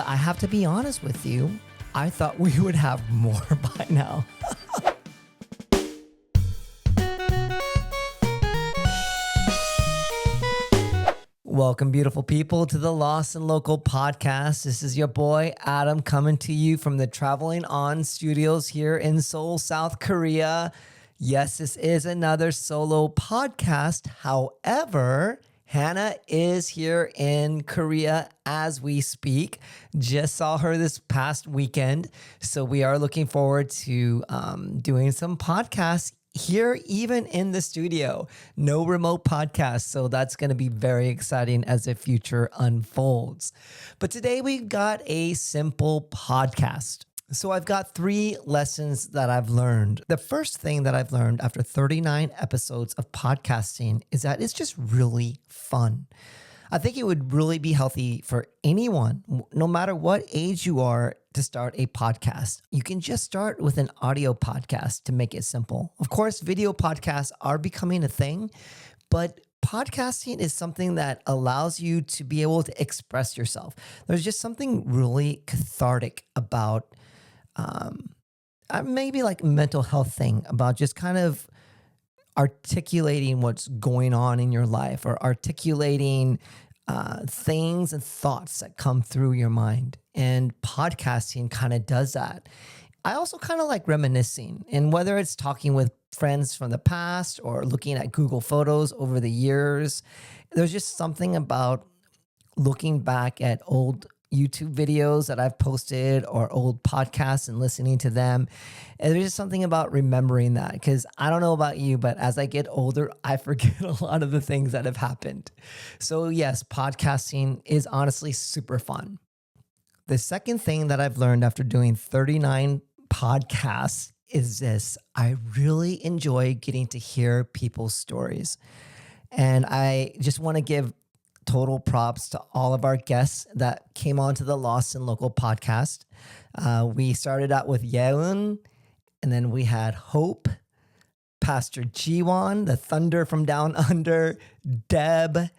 But I have to be honest with you, I thought we would have more by now. Welcome, beautiful people, to the Lost and Local podcast. This is your boy, Adam, coming to you from the Traveling On Studios here in Seoul, South Korea. Yes, this is another solo podcast. However, Hannah is here in Korea as we speak. Just saw her this past weekend. So we are looking forward to doing some podcasts here, even in the studio. No remote podcast. So that's going to be very exciting as the future unfolds. But today we've got a simple podcast. So I've got 3 lessons that I've learned. The first thing that I've learned after 39 episodes of podcasting is that it's just really fun. I think it would really be healthy for anyone, no matter what age you are, to start a podcast. You can just start with an audio podcast to make it simple. Of course, video podcasts are becoming a thing, but podcasting is something that allows you to be able to express yourself. There's just something really cathartic about maybe like a mental health thing about just kind of articulating what's going on in your life or articulating things and thoughts that come through your mind. And podcasting kind of does that. I also kind of like reminiscing, and whether it's talking with friends from the past or looking at Google Photos over the years, there's just something about looking back at old YouTube videos that I've posted or old podcasts and listening to them. And there's just something about remembering that, because I don't know about you, but as I get older, I forget a lot of the things that have happened. So yes, podcasting is honestly super fun. The second thing that I've learned after doing 39 podcasts is this: I really enjoy getting to hear people's stories. And I just want to give total props to all of our guests that came onto the Lost and Local podcast. We started out with Yeun, and then we had Hope, Pastor Jiwon, the Thunder from Down Under, Deb,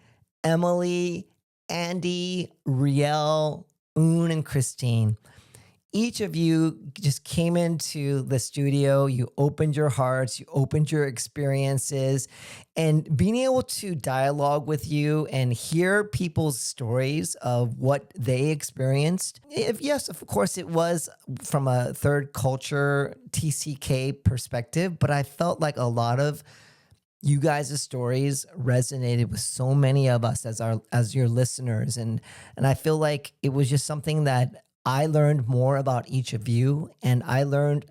Emily, Andy, Riel, Un, and Christine. Each of you just came into the studio, you opened your hearts, you opened your experiences, and being able to dialogue with you and hear people's stories of what they experienced. Yes, of course, it was from a third culture TCK perspective, but I felt like a lot of you guys' stories resonated with so many of us as your listeners. And I feel like it was just something that I learned more about each of you, and I learned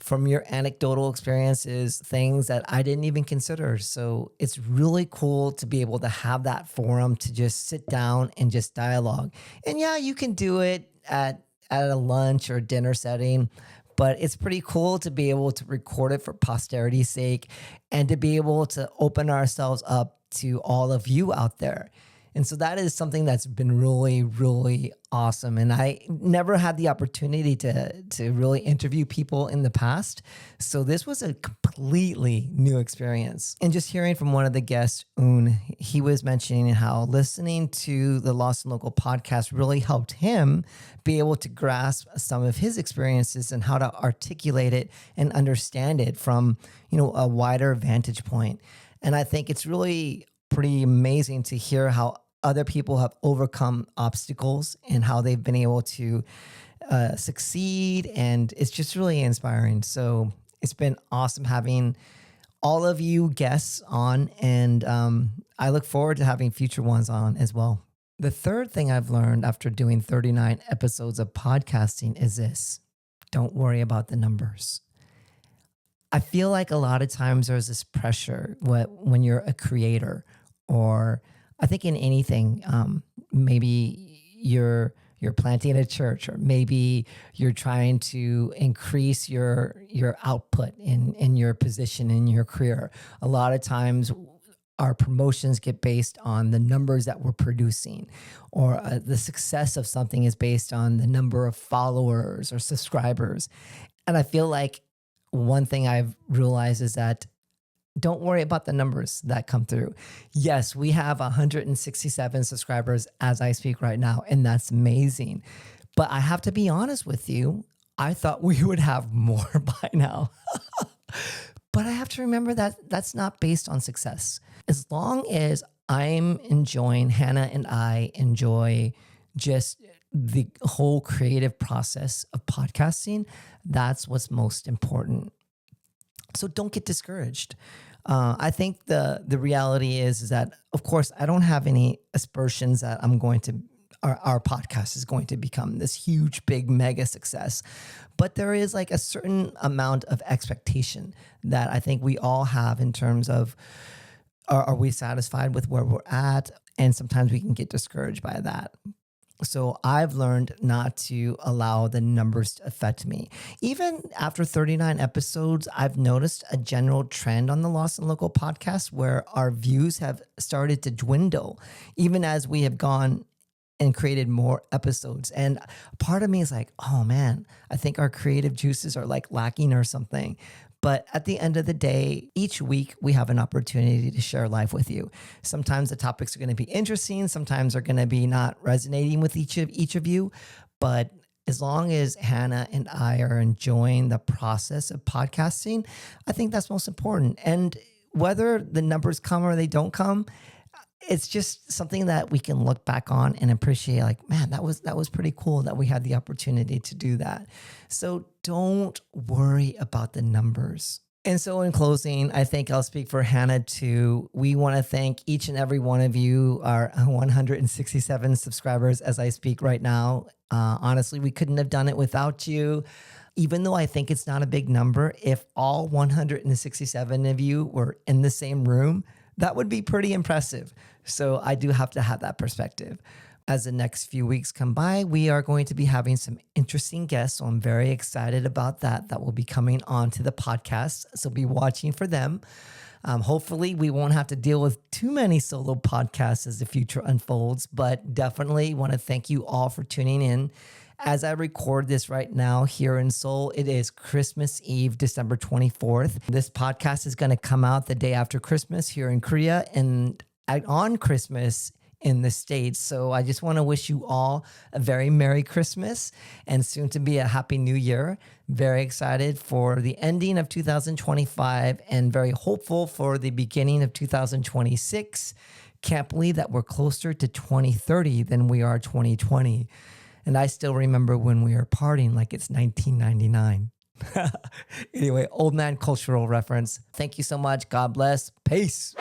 from your anecdotal experiences things that I didn't even consider. So it's really cool to be able to have that forum to just sit down and just dialogue. And yeah, you can do it at a lunch or dinner setting, but it's pretty cool to be able to record it for posterity's sake and to be able to open ourselves up to all of you out there. And so that is something that's been really, really awesome. And I never had the opportunity to really interview people in the past. So this was a completely new experience. And just hearing from one of the guests, Un, he was mentioning how listening to the Lost and Local podcast really helped him be able to grasp some of his experiences and how to articulate it and understand it from, a wider vantage point. And I think it's really pretty amazing to hear how other people have overcome obstacles and how they've been able to succeed. And it's just really inspiring. So it's been awesome having all of you guests on. And I look forward to having future ones on as well. The third thing I've learned after doing 39 episodes of podcasting is this: don't worry about the numbers. I feel like a lot of times there's this pressure when you're a creator, or I think in anything, maybe you're planting a church, or maybe you're trying to increase your output in your position in your career. A lot of times our promotions get based on the numbers that we're producing, or the success of something is based on the number of followers or subscribers. And I feel like one thing I've realized is that Don't worry about the numbers that come through. Yes, we have 167 subscribers as I speak right now, and that's amazing. But I have to be honest with you, I thought we would have more by now. But I have to remember that that's not based on success. As long as I'm enjoying, Hannah and I enjoy just the whole creative process of podcasting, that's what's most important. So don't get discouraged. I think the reality is that, of course, I don't have any aspersions that our podcast is going to become this huge, big, mega success. But there is like a certain amount of expectation that I think we all have in terms of, are we satisfied with where we're at? And sometimes we can get discouraged by that. So I've learned not to allow the numbers to affect me. Even after 39 episodes, I've noticed a general trend on the Lost and Local podcast where our views have started to dwindle, even as we have gone and created more episodes. And part of me is like, oh man, I think our creative juices are like lacking or something. But at the end of the day, each week we have an opportunity to share life with you. Sometimes the topics are going to be interesting. Sometimes they're going to be not resonating with each of you. But as long as Hannah and I are enjoying the process of podcasting, I think that's most important. And whether the numbers come or they don't come, it's just something that we can look back on and appreciate, like, man, that was pretty cool that we had the opportunity to do that. So don't worry about the numbers. And so in closing, I think I'll speak for Hannah too. We want to thank each and every one of you, our 167 subscribers as I speak right now. Honestly, we couldn't have done it without you. Even though I think it's not a big number, if all 167 of you were in the same room, that would be pretty impressive. So I do have to have that perspective. As the next few weeks come by, we are going to be having some interesting guests. So I'm very excited about that. That will be coming on to the podcast. So be watching for them. Hopefully we won't have to deal with too many solo podcasts as the future unfolds, but definitely want to thank you all for tuning in. As I record this right now here in Seoul, it is Christmas Eve, December 24th. This podcast is going to come out the day after Christmas here in Korea and on Christmas in the States. So I just want to wish you all a very Merry Christmas and soon to be a Happy New Year. Very excited for the ending of 2025 and very hopeful for the beginning of 2026. Can't believe that we're closer to 2030 than we are 2020. And I still remember when we were partying like it's 1999. Anyway, old man cultural reference. Thank you so much. God bless. Peace.